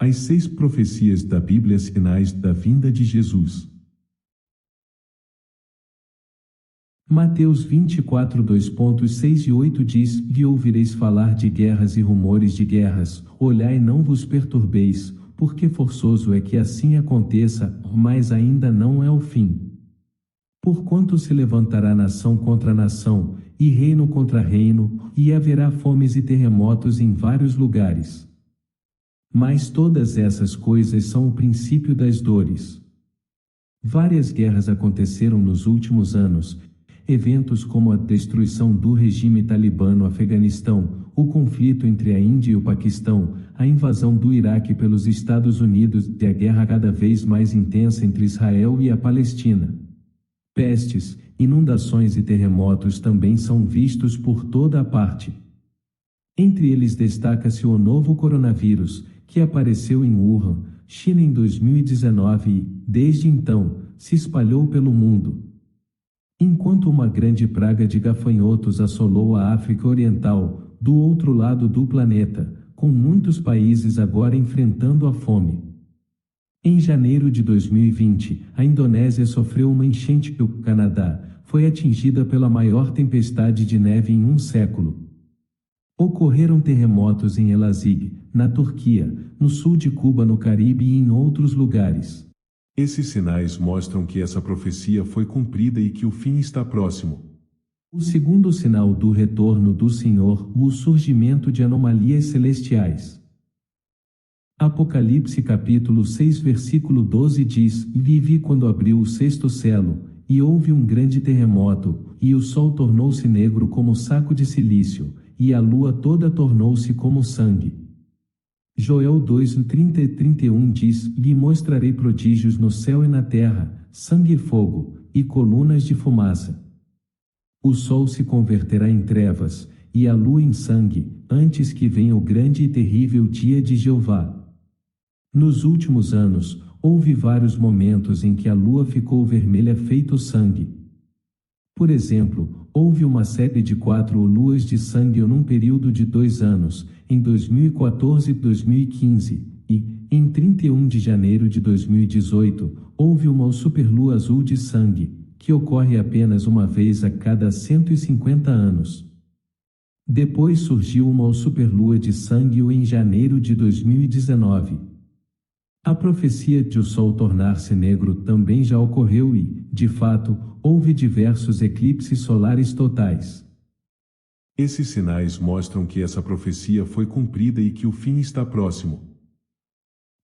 As 6 profecias da Bíblia, sinais da vinda de Jesus. Mateus 24, 2.6 e 8 diz: E ouvireis falar de guerras e rumores de guerras, olhai e não vos perturbeis, porque forçoso é que assim aconteça, mas ainda não é o fim. Porquanto se levantará nação contra nação, e reino contra reino, e haverá fomes e terremotos em vários lugares. Mas todas essas coisas são o princípio das dores. Várias guerras aconteceram nos últimos anos, eventos como a destruição do regime talibã no Afeganistão, o conflito entre a Índia e o Paquistão, a invasão do Iraque pelos Estados Unidos e a guerra cada vez mais intensa entre Israel e a Palestina. Pestes, inundações e terremotos também são vistos por toda a parte. Entre eles destaca-se o novo coronavírus, que apareceu em Wuhan, China em 2019 e, desde então, se espalhou pelo mundo. Enquanto uma grande praga de gafanhotos assolou a África Oriental, do outro lado do planeta, com muitos países agora enfrentando a fome. Em janeiro de 2020, a Indonésia sofreu uma enchente e o Canadá foi atingida pela maior tempestade de neve em um século. Ocorreram terremotos em Elazig, na Turquia, no sul de Cuba, no Caribe e em outros lugares. Esses sinais mostram que essa profecia foi cumprida e que o fim está próximo. O segundo sinal do retorno do Senhor, o surgimento de anomalias celestiais. Apocalipse capítulo 6 versículo 12 diz: E vi quando abriu o sexto selo, e houve um grande terremoto, e o sol tornou-se negro como saco de cilício, e a lua toda tornou-se como sangue. Joel 2, 30 e 31 diz: Lhe mostrarei prodígios no céu e na terra, sangue e fogo, e colunas de fumaça. O sol se converterá em trevas, e a lua em sangue, antes que venha o grande e terrível dia de Jeová. Nos últimos anos, houve vários momentos em que a lua ficou vermelha feito sangue. Por exemplo, houve uma série de 4 luas de sangue num período de 2 anos, em 2014 e 2015, e, em 31 de janeiro de 2018, houve uma superlua azul de sangue, que ocorre apenas uma vez a cada 150 anos. Depois surgiu uma superlua de sangue em janeiro de 2019. A profecia de o sol tornar-se negro também já ocorreu e, de fato, houve diversos eclipses solares totais. Esses sinais mostram que essa profecia foi cumprida e que o fim está próximo.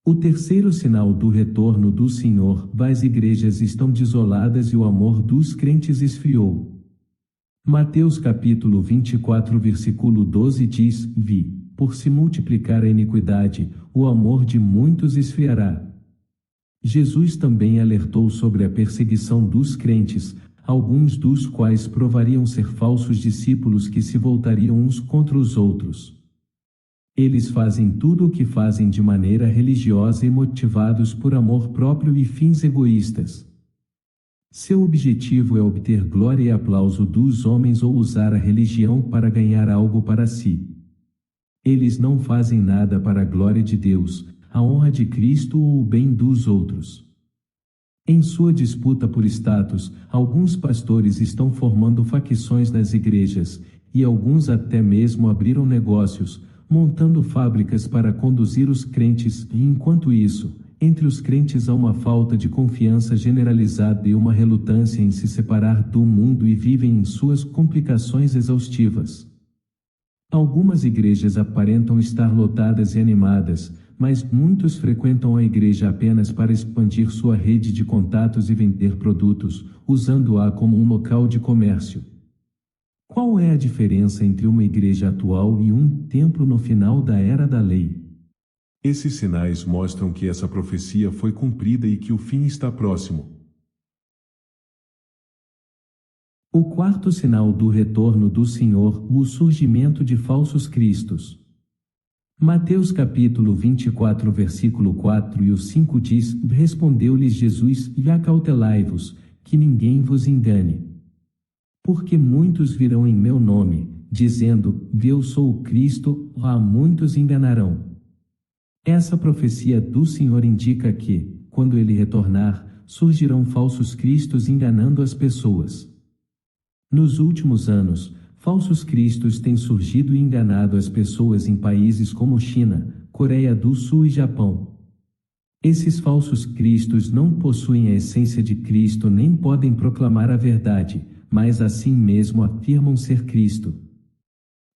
O terceiro sinal do retorno do Senhor: as igrejas estão desoladas e o amor dos crentes esfriou. Mateus capítulo 24 versículo 12 diz: Vi, por se multiplicar a iniquidade, o amor de muitos esfriará. Jesus também alertou sobre a perseguição dos crentes, alguns dos quais provariam ser falsos discípulos que se voltariam uns contra os outros. Eles fazem tudo o que fazem de maneira religiosa e motivados por amor próprio e fins egoístas. Seu objetivo é obter glória e aplauso dos homens ou usar a religião para ganhar algo para si. Eles não fazem nada para a glória de Deus, a honra de Cristo ou o bem dos outros. Em sua disputa por status, alguns pastores estão formando facções nas igrejas, e alguns até mesmo abriram negócios, montando fábricas para conduzir os crentes, e enquanto isso, entre os crentes há uma falta de confiança generalizada e uma relutância em se separar do mundo e vivem em suas complicações exaustivas. Algumas igrejas aparentam estar lotadas e animadas, mas muitos frequentam a igreja apenas para expandir sua rede de contatos e vender produtos, usando-a como um local de comércio. Qual é a diferença entre uma igreja atual e um templo no final da era da lei? Esses sinais mostram que essa profecia foi cumprida e que o fim está próximo. O quarto sinal do retorno do Senhor: o surgimento de falsos cristos. Mateus capítulo 24 versículo 4 e o 5 diz: Respondeu-lhes Jesus: E acautelai-vos, que ninguém vos engane. Porque muitos virão em meu nome, dizendo: Eu sou o Cristo, a muitos enganarão. Essa profecia do Senhor indica que, quando ele retornar, surgirão falsos cristos enganando as pessoas. Nos últimos anos, falsos cristos têm surgido e enganado as pessoas em países como China, Coreia do Sul e Japão. Esses falsos cristos não possuem a essência de Cristo nem podem proclamar a verdade, mas assim mesmo afirmam ser Cristo.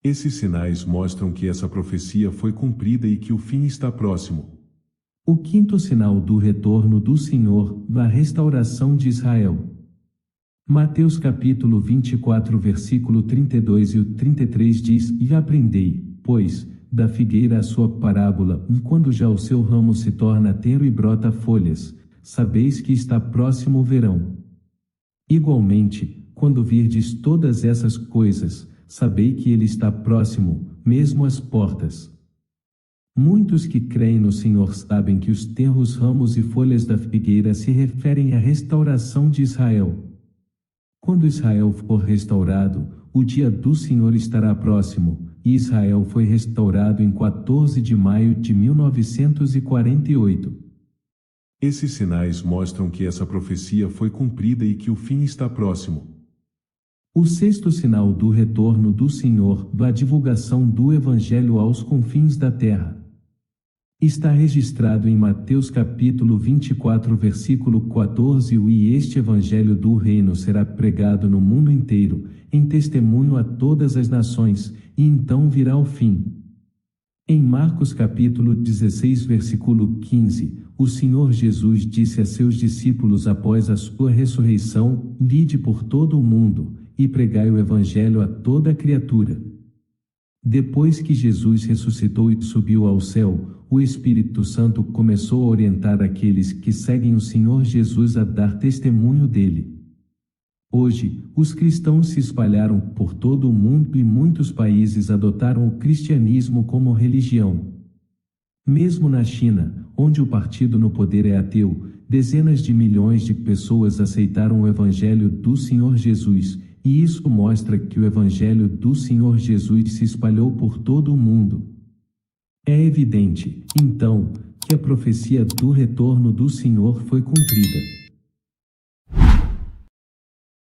Esses sinais mostram que essa profecia foi cumprida e que o fim está próximo. O quinto sinal do retorno do Senhor, da restauração de Israel. Mateus capítulo 24 versículo 32 e o 33 diz: E aprendei, pois, da figueira a sua parábola, e quando já o seu ramo se torna tenro e brota folhas, sabeis que está próximo o verão. Igualmente, quando virdes todas essas coisas, sabei que ele está próximo, mesmo às portas. Muitos que creem no Senhor sabem que os tenros ramos e folhas da figueira se referem à restauração de Israel. Quando Israel for restaurado, o dia do Senhor estará próximo, e Israel foi restaurado em 14 de maio de 1948. Esses sinais mostram que essa profecia foi cumprida e que o fim está próximo. O sexto sinal do retorno do Senhor, da divulgação do Evangelho aos confins da terra. Está registrado em Mateus capítulo 24 versículo 14 e este Evangelho do Reino será pregado no mundo inteiro, em testemunho a todas as nações, e então virá o fim. Em Marcos capítulo 16 versículo 15, o Senhor Jesus disse a seus discípulos após a sua ressurreição: Ide por todo o mundo, e pregai o Evangelho a toda criatura. Depois que Jesus ressuscitou e subiu ao céu, o Espírito Santo começou a orientar aqueles que seguem o Senhor Jesus a dar testemunho dele. Hoje, os cristãos se espalharam por todo o mundo e muitos países adotaram o cristianismo como religião. Mesmo na China, onde o partido no poder é ateu, dezenas de milhões de pessoas aceitaram o Evangelho do Senhor Jesus, e isso mostra que o Evangelho do Senhor Jesus se espalhou por todo o mundo. É evidente, então, que a profecia do retorno do Senhor foi cumprida.